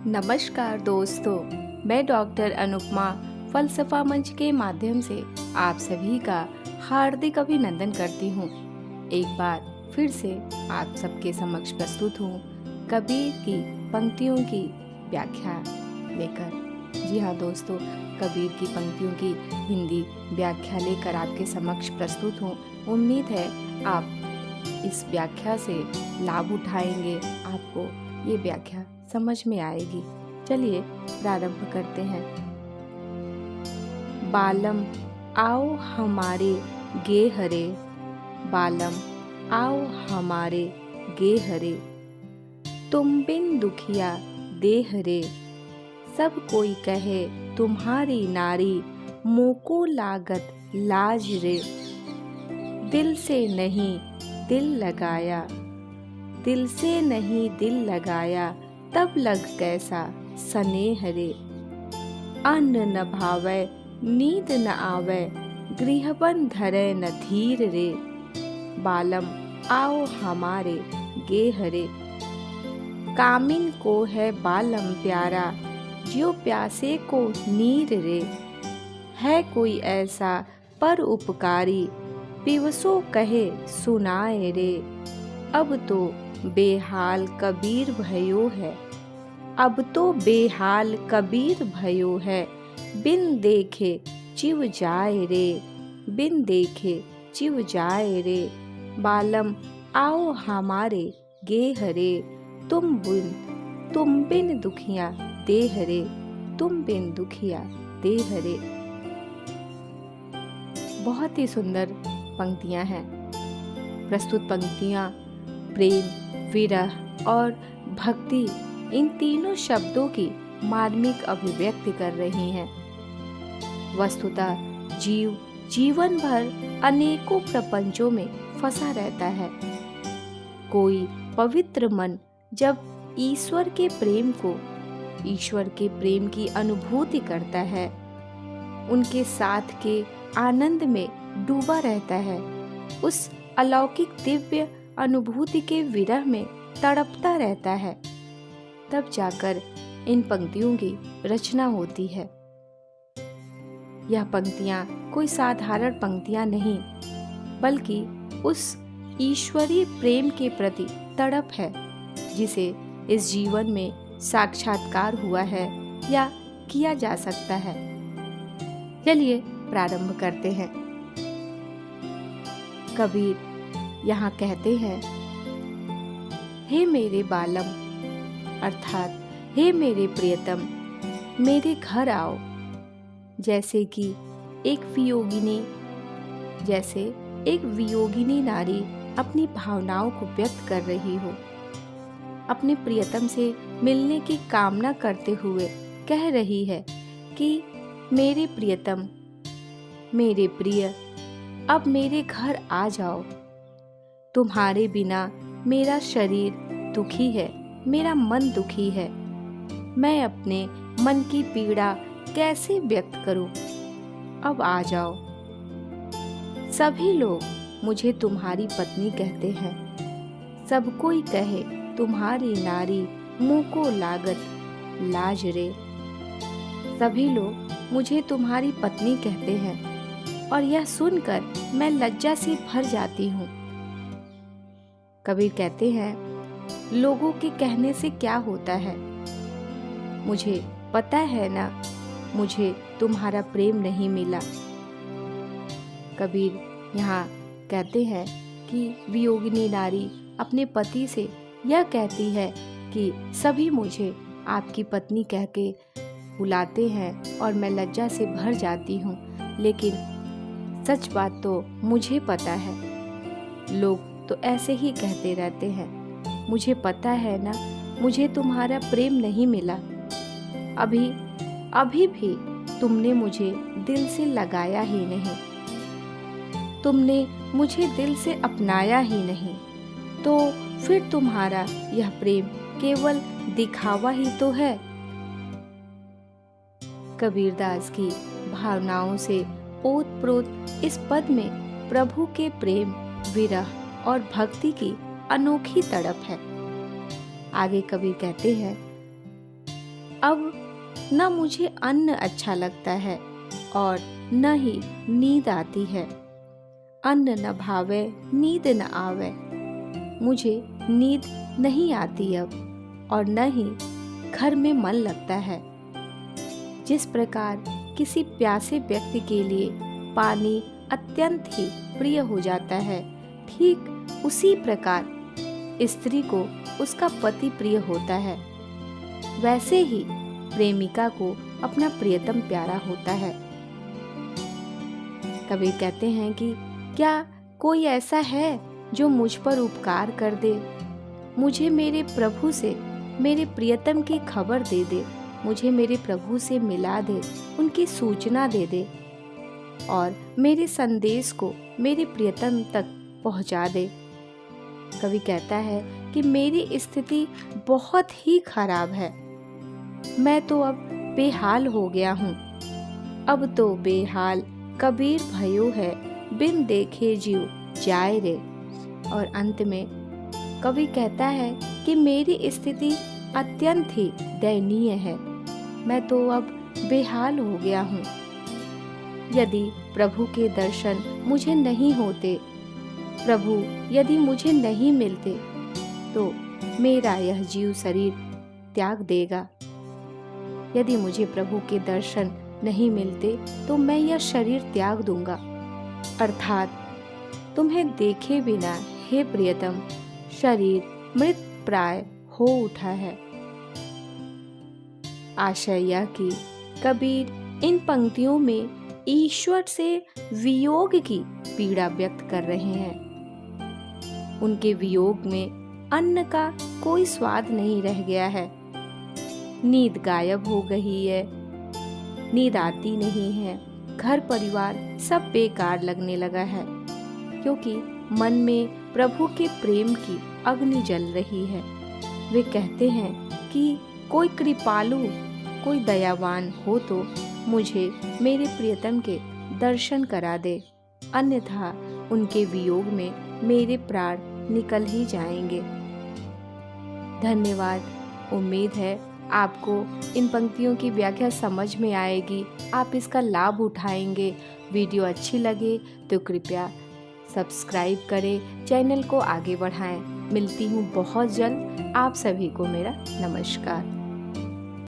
नमस्कार दोस्तों, मैं डॉक्टर अनुपमा फलसफा मंच के माध्यम से आप सभी का हार्दिक अभिनंदन करती हूँ। एक बार फिर से आप सबके समक्ष प्रस्तुत हूँ कबीर की पंक्तियों की व्याख्या लेकर। जी हाँ दोस्तों, कबीर की पंक्तियों की हिंदी व्याख्या लेकर आपके समक्ष प्रस्तुत हूँ। उम्मीद है आप इस व्याख्या से लाभ उठाएंगे, आपको ये व्याख्या समझ में आएगी। चलिए प्रारंभ करते हैं। बालम आओ हमारे गे हरे, बालम आओ हमारे गे हरे, तुम बिन दुखिया दे हरे, सब कोई कहे तुम्हारी नारी, मोको लागत लाज रे, दिल से नहीं दिल लगाया, दिल से नहीं दिल लगाया, तब लग कैसा स्नेह रे, अन्न न भावै नींद न आवै, गृहबन धरै न धीर रे, बालम आओ हमारे गे हरे, कामिन को है बालम प्यारा, ज्यों प्यासे को नीर रे, है कोई ऐसा पर उपकारी, पिवसो कहे सुनाए रे, अब तो बेहाल कबीर भयो है, अब तो बेहाल कबीर भयो है, बिन देखे चिव जाए रे, बिन देखे चिव जाए रे, बालम आओ हमारे गे हरे, तुम बिन दुखिया दे हरे, तुम बिन दुखिया दे हरे। बहुत ही सुंदर पंक्तियां हैं। प्रस्तुत पंक्तियां प्रेम, विरह और भक्ति, इन तीनों शब्दों की मार्मिक अभिव्यक्ति कर रही हैं। वस्तुतः जीव जीवन भर अनेकों प्रपंचों में फंसा रहता है। कोई पवित्र मन जब ईश्वर के प्रेम की अनुभूति करता है, उनके साथ के आनंद में डूबा रहता है, उस अलौकिक दिव्य अनुभूति के विरह में तड़पता रहता है, तब जाकर इन पंक्तियों की रचना होती है। यह पंक्तियां कोई साधारण पंक्तियां नहीं, बल्कि उस ईश्वरीय प्रेम के प्रति तड़प है, जिसे इस जीवन में साक्षात्कार हुआ है या किया जा सकता है। चलिए प्रारंभ करते हैं। कबीर यहाँ कहते हैं, हे मेरे बालम, अर्थात हे मेरे प्रियतम, मेरे घर आओ। जैसे एक वियोगिनी नारी अपनी भावनाओं को व्यक्त कर रही हो, अपने प्रियतम से मिलने की कामना करते हुए कह रही है कि मेरे प्रियतम, मेरे प्रिय, अब मेरे घर आ जाओ। तुम्हारे बिना मेरा शरीर दुखी है, मेरा मन दुखी है, मैं अपने मन की पीड़ा कैसे व्यक्त करूं? अब आ जाओ। सभी लोग मुझे तुम्हारी पत्नी कहते हैं, सब कोई कहे तुम्हारी नारी, मोको लागत लाज रे। सभी लोग मुझे तुम्हारी पत्नी कहते हैं और यह सुनकर मैं लज्जा से भर जाती हूँ। कबीर कहते हैं, लोगों के कहने से क्या होता है, मुझे पता है ना, मुझे तुम्हारा प्रेम नहीं मिला। कबीर यहाँ कहते हैं कि वियोगिनी नारी अपने पति से यह कहती है कि सभी मुझे आपकी पत्नी कह के बुलाते हैं और मैं लज्जा से भर जाती हूँ, लेकिन सच बात तो मुझे पता है, लोग तो ऐसे ही कहते रहते हैं। मुझे पता है ना, मुझे तुम्हारा प्रेम नहीं मिला। अभी भी तुमने मुझे दिल से लगाया ही नहीं, तुमने मुझे दिल से अपनाया ही नहीं, तो फिर तुम्हारा यह प्रेम केवल दिखावा ही तो है। कबीरदास की भावनाओं से ओतप्रोत इस पद में प्रभु के प्रेम, विरह और भक्ति की अनोखी तड़प है। आगे कबीर कहते हैं, अब न मुझे अन्न अच्छा लगता है और न ही नींद आती है। अन्न न भावे नींद न आवे। मुझे नींद नहीं आती अब और न ही घर में मन लगता है। जिस प्रकार किसी प्यासे व्यक्ति के लिए पानी अत्यंत ही प्रिय हो जाता है, ठीक उसी प्रकार स्त्री को उसका पति प्रिय होता है। वैसे ही प्रेमिका को अपना प्रियतम प्यारा होता है। कबीर कहते हैं कि क्या कोई ऐसा है जो मुझ पर उपकार कर दे, मुझे मेरे प्रभु से मेरे प्रियतम की खबर दे दे, मुझे मेरे प्रभु से मिला दे, उनकी सूचना दे दे और मेरे संदेश को मेरे प्रियतम तक पहुंचा दे। कवि कहता है कि मेरी स्थिति बहुत ही खराब है। मैं तो अब बेहाल हो गया हूँ। अब तो बेहाल कबीर भयो है, बिन देखे जीव जाए रे। और अंत में कवि कहता है कि मेरी स्थिति अत्यंत ही दयनीय है। मैं तो अब बेहाल हो गया हूँ। यदि प्रभु के दर्शन मुझे नहीं होते, प्रभु यदि मुझे नहीं मिलते, तो मेरा यह जीव शरीर त्याग देगा। यदि मुझे प्रभु के दर्शन नहीं मिलते तो मैं यह शरीर त्याग दूंगा। अर्थात तुम्हें देखे बिना हे प्रियतम शरीर मृत प्राय हो उठा है। आशय यह कि कबीर इन पंक्तियों में ईश्वर से वियोग की पीड़ा व्यक्त कर रहे हैं। उनके वियोग में अन्न का कोई स्वाद नहीं रह गया है। नींद गायब हो गई है, नींद आती नहीं है, घर परिवार सब बेकार लगने लगा है, क्योंकि मन में प्रभु के प्रेम की अग्नि जल रही है। वे कहते हैं कि कोई कृपालु, कोई दयावान हो तो मुझे मेरे प्रियतम के दर्शन करा दे, अन्यथा उनके वियोग में मेरे प्राण निकल ही जाएंगे। धन्यवाद। उम्मीद है आपको इन पंक्तियों की व्याख्या समझ में आएगी, आप इसका लाभ उठाएंगे। वीडियो अच्छी लगे तो कृपया सब्सक्राइब करें, चैनल को आगे बढ़ाएं। मिलती हूँ बहुत जल्द। आप सभी को मेरा नमस्कार।